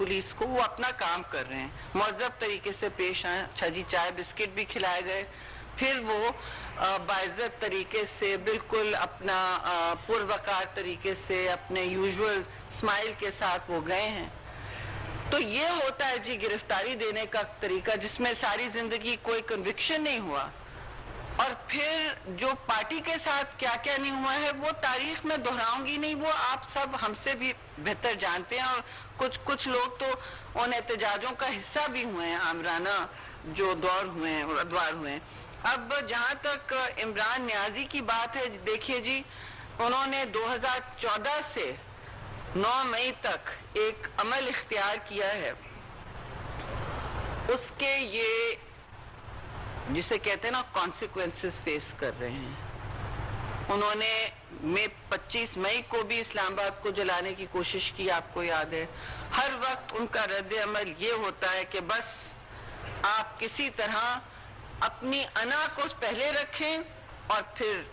Police को, वो अपना काम कर रहे हैं, मुअज़्ज़ब तरीके से पेश आए। अच्छा जी, चाय बिस्किट भी खिलाए गए, फिर वो बाइज़्ज़त तरीके से बिल्कुल अपना पुरवकार तरीके से अपने यूजुअल स्माइल के साथ वो गए हैं। तो ये होता है जी गिरफ्तारी देने का तरीका, जिसमें सारी जिंदगी कोई कन्विक्शन नहीं हुआ। और फिर जो पार्टी के साथ क्या क्या नहीं हुआ है वो तारीख में दोहराऊंगी नहीं, वो आप सब हमसे भी बेहतर जानते हैं। और कुछ लोग तो उन एहतजाजों का हिस्सा भी हुए हैं, आमराना जो दौर हुए हैं और अदवार हुए हैं। अब जहां तक इमरान नियाजी की बात है, देखिए जी, उन्होंने 2014 से 9 मई तक एक अमल इख्तियार किया है, उसके ये जिसे कहते हैं ना कॉन्सिक्वेंसेस फेस कर रहे हैं। उन्होंने 25 मई को भी इस्लामाबाद को जलाने की कोशिश की, आपको याद है। हर वक्त उनका रद्द अमल ये होता है कि बस आप किसी तरह अपनी अना को पहले रखें और फिर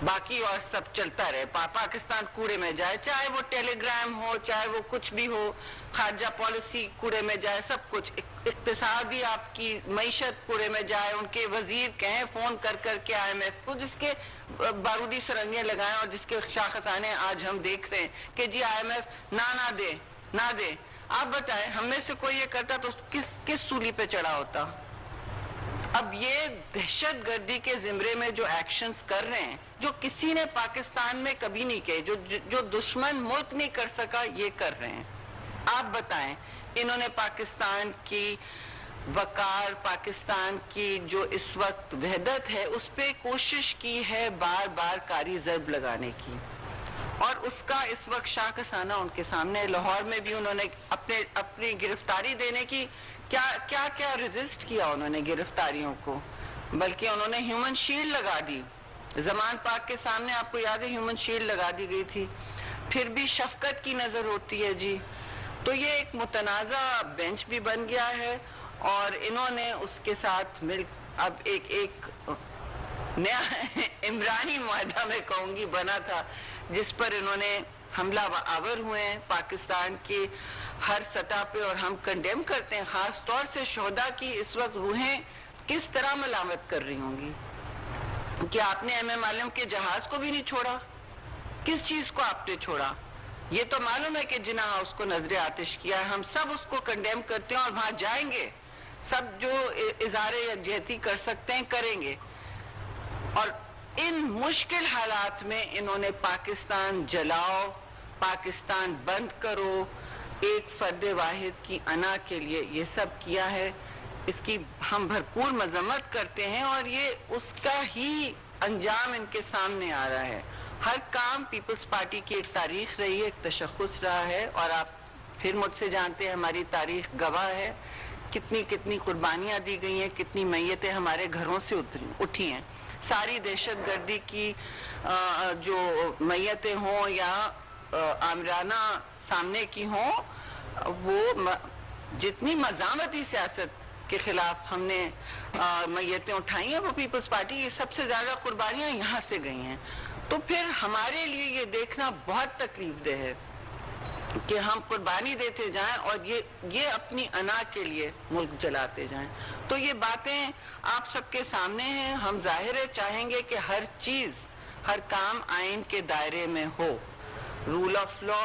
बाकी और सब चलता रहे, पाकिस्तान कूड़े में जाए, चाहे वो टेलीग्राम हो, चाहे वो कुछ भी हो, खारजा पॉलिसी कूड़े में जाए, सब कुछ, इक्तिसादी आपकी मईशत कूड़े में जाए। उनके वजीर कहें फोन कर कर के IMF को, जिसके बारूदी सरंगियां लगाएं और जिसके शाखसाने आज हम देख रहे हैं कि जी IMF ना दे। आप बताएं, हम में से कोई ये करता तो किस सूली पे चढ़ा होता? अब ये दहशत गर्दी के जिम्रे में जो एक्शंस कर रहे हैं, जो किसी ने पाकिस्तान में कभी नहीं किए, जो दुश्मन मुल्क नहीं कर सका, ये कर रहे हैं। आप बताएं, इन्होंने पाकिस्तान की वकार, पाकिस्तान की जो इस वक्त वहदत है, उस पे कोशिश की है बार बार कारी ज़रब लगाने की, और उसका इस वक्त शाखसाना उनके सामने। लाहौर में भी उन्होंने अपनी गिरफ्तारी देने की क्या रेजिस्ट किया उन्होंने गिरफ्तारियों को, बल्कि उन्होंने ह्यूमन शील्ड लगा दी। जमान पाक के सामने आपको याद है ह्यूमन शील्ड लगा दी गई थी, फिर भी शफकत की नजर होती है जी। तो ये एक मुतनाज़ा बेंच भी बन गया है, और इन्होंने उसके साथ मिल अब एक नया इमरानी मुआहदा में कहूँगी बना था, जिस पर इन्होंने हमला आवर हुए हैं पाकिस्तान के हर सतह पे, और हम कंडेम करते हैं। खास तौर से शोहदा की इस वक्त रूहें किस तरह मलामत कर रही होंगी कि आपने MM आलम के जहाज को भी नहीं छोड़ा। किस चीज को आपने छोड़ा? ये तो मालूम है कि जिना हाउस को नजरे आतिश किया है, हम सब उसको कंडेम करते हैं और वहां जाएंगे, सब जो इज़ारे यकजहती कर सकते हैं करेंगे। और इन मुश्किल हालात में इन्होंने पाकिस्तान जलाओ, पाकिस्तान बंद करो, एक फर्द वाहिद की अना के लिए ये सब किया है। इसकी हम भरपूर मजम्मत करते हैं, और ये उसका ही अंजाम इनके सामने आ रहा है। हर काम पीपल्स पार्टी की एक तारीख रही है, एक तशख्खुस रहा है, और आप फिर मुझसे जानते हैं, हमारी तारीख गवाह है कितनी कितनी कुर्बानियां दी गई हैं, कितनी मैयतें हमारे घरों से उठी हैं। सारी दहशत गर्दी की जो मैयतें हों या आमराना सामने की हों, वो जितनी मज़ामती सियासत के खिलाफ हमने मैयतें उठाई हैं, वो पीपल्स पार्टी की सबसे ज्यादा कुर्बानियां यहाँ से गई हैं। तो फिर हमारे लिए ये देखना बहुत तकलीफ दह है कि हम कुर्बानी देते जाएं और ये अपनी अना के लिए मुल्क जलाते जाएं। तो ये बातें आप सबके सामने हैं। हम जाहिर है चाहेंगे कि हर चीज, हर काम आइन के दायरे में हो, rule of law,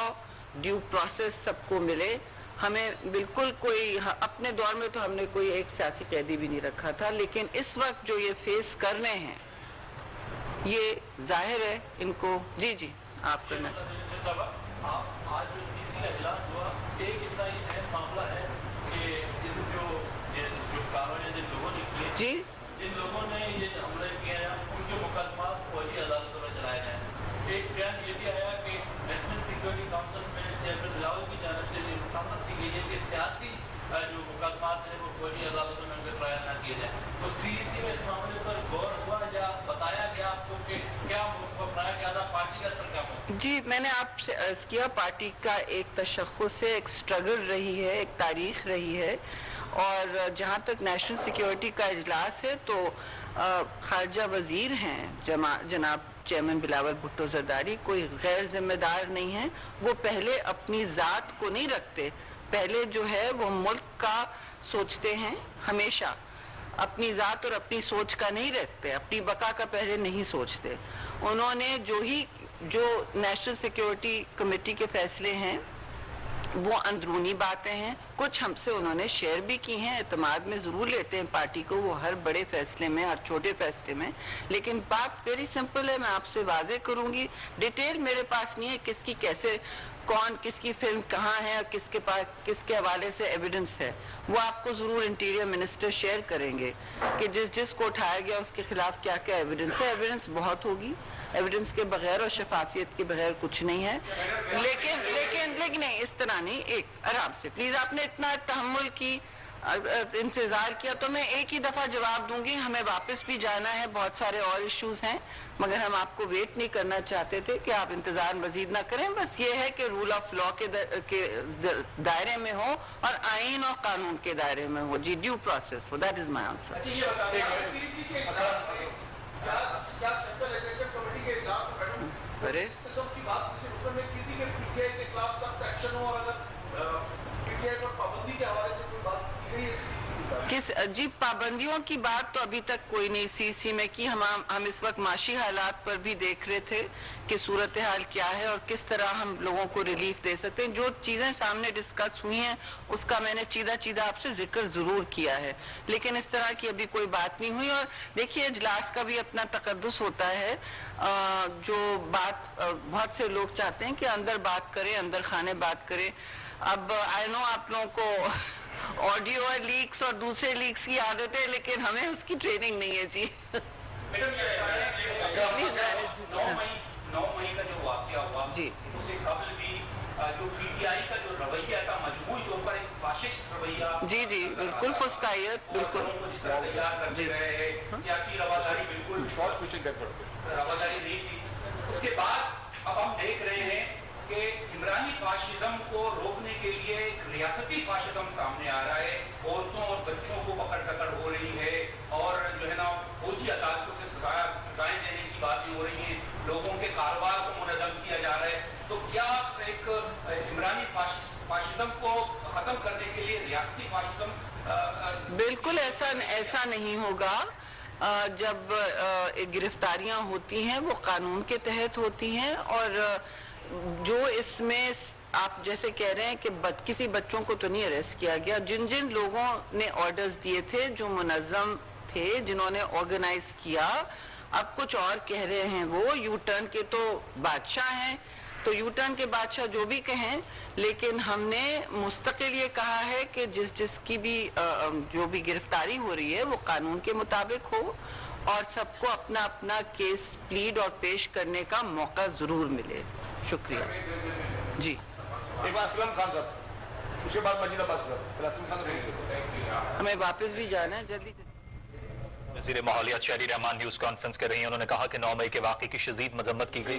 due process सबको मिले। हमें बिल्कुल कोई, अपने दौर में तो हमने कोई एक सियासी कैदी भी नहीं रखा था, लेकिन इस वक्त जो ये फेस कर रहे हैं, ये जाहिर है इनको। जी आप करना आज जो सीसी का इजलास हुआ, एक इतना ही अहम मामला है कि जो कार्रवाई जिन लोगों ने किए, जी जिन लोगों ने ये हमले किए हैं, उनके मुकदमा फौजी अदालतों में चलाए गए। एक बयान ये भी आया कि नेशनल सिक्योरिटी काउंसिल में जनरल बिलावल की जानब से ये मुसामत की गई है कि सियासी जो मुकदमा है वो फौजी अदालतों में उनके ट्रायल न किए जाए। तो सीसी में इस मामले पर गौर हुआ या बताया गया आपको कि क्या अपनाया गया था, पार्टी का असर क्या हुआ? जी, मैंने आपसे अर्ज किया, पार्टी का एक तशख्खुस है, एक स्ट्रगल रही है, एक तारीख रही है। और जहाँ तक नेशनल सिक्योरिटी का इजलास है, तो खारजा वजीर हैं जनाब चेयरमैन बिलावल भुट्टो जरदारी, कोई गैर जिम्मेदार नहीं है। वो पहले अपनी ज़ात को नहीं रखते, पहले जो है वो मुल्क का सोचते हैं, हमेशा अपनी ज़ात और अपनी सोच का नहीं रखते, अपनी बका का पहले नहीं सोचते। उन्होंने जो नेशनल सिक्योरिटी कमेटी के फैसले हैं वो अंदरूनी बातें हैं, कुछ हमसे उन्होंने शेयर भी की हैं, एतमाद में ज़रूर लेते हैं पार्टी को वो हर बड़े फैसले में, हर छोटे फैसले में। लेकिन बात वेरी सिंपल है, मैं आपसे वाजे करूंगी, डिटेल मेरे पास नहीं है किसकी कैसे कौन किसकी फिल्म कहाँ है और किसके पास किसके हवाले से एविडेंस है, वो आपको ज़रूर इंटीरियर मिनिस्टर शेयर करेंगे कि जिस को उठाया गया उसके खिलाफ क्या क्या एविडेंस है। एविडेंस बहुत होगी, एविडेंस के बगैर और शफाफियत के बगैर कुछ नहीं है। लेकिन नहीं, इस तरह नहीं, एक आराम से प्लीज, आपने इतना तहम्मुल की इंतजार किया तो मैं एक ही दफा जवाब दूंगी। हमें वापस भी जाना है, बहुत सारे और इश्यूज हैं, मगर हम आपको वेट नहीं करना चाहते थे कि आप इंतजार मजीद ना करें। बस ये है कि रूल ऑफ लॉ के दायरे में हो और आइन और कानून के दायरे में हो, जी, ड्यू प्रोसेस हो। That is my answer. अरे किस जी, पाबंदियों की बात तो अभी तक कोई नहीं सीसी में की। हम इस वक्त माशी हालात पर भी देख रहे थे कि सूरत हाल क्या है और किस तरह हम लोगों को रिलीफ दे सकते हैं। जो चीज़ें सामने डिस्कस हुई हैं उसका मैंने चीदा आपसे जिक्र ज़रूर किया है, लेकिन इस तरह की अभी कोई बात नहीं हुई। और देखिए, इजलास का भी अपना तकद्दुस होता है, जो बात बहुत से लोग चाहते हैं कि अंदर बात करें, अंदर खाने बात करें। अब आई नो आप लोगों को ऑडियो और लीक्स और दूसरे लीक्स की आदत है, लेकिन हमें उसकी ट्रेनिंग नहीं है जी। मैडम, 9 मई का जो वाकया हुआ जी, उससे कबल भी जो पीटीआई का जो रवैया था, मजमूई तौर पर एक फाशिस्ट रवैया, जी बिल्कुल, फुस्तायत, बिल्कुल तैयार करते रहे, सियासी रवादारी बिल्कुल रवादारी नहीं थी। उसके बाद अब हम देख रहे हैं कि इमरानी फाशिज्म को रोकने के लिए एक रियासती फाशिज्म सामने आ रहा है। औरतों और बच्चों को पकड़ हो रही है और जो है ना फौजी अदालतों से सजाएं देने की बातें हो रही हैं, लोगों के कारोबार को मुनज़्ज़म किया जा रहा है। तो क्या एक इमरानी फाशिज्म को खत्म करने के लिए रियासती फाशिज्म? बिल्कुल ऐसा नहीं होगा। जब गिरफ्तारियां होती हैं वो कानून के तहत होती हैं, और जो इसमें आप जैसे कह रहे हैं कि किसी बच्चों को तो नहीं अरेस्ट किया गया। जिन लोगों ने ऑर्डर्स दिए थे, जो मुनज़्ज़म थे, जिन्होंने ऑर्गेनाइज किया, अब कुछ और कह रहे हैं। वो यू टर्न के तो बादशाह हैं, तो यू टर्न के बादशाह जो भी कहें, लेकिन हमने मुस्तकिल ये कहा है कि जिसकी भी जो भी गिरफ्तारी हो रही है वो कानून के मुताबिक हो और सबको अपना अपना केस प्लीड और पेश करने का मौका जरूर मिले। शुक्रिया जी। एक बार असलम खान साहब, उसके बाद मजीद अब्बास साहब, फिर असलम खान। हमें वापस भी जाना है जल्दी। वज़ीर माहौलियात शहरी रहमान न्यूज़ कॉन्फ्रेंस कर रही हैं। उन्होंने कहा कि 9 मई के वाक़े की शदीद मजम्मत की गई।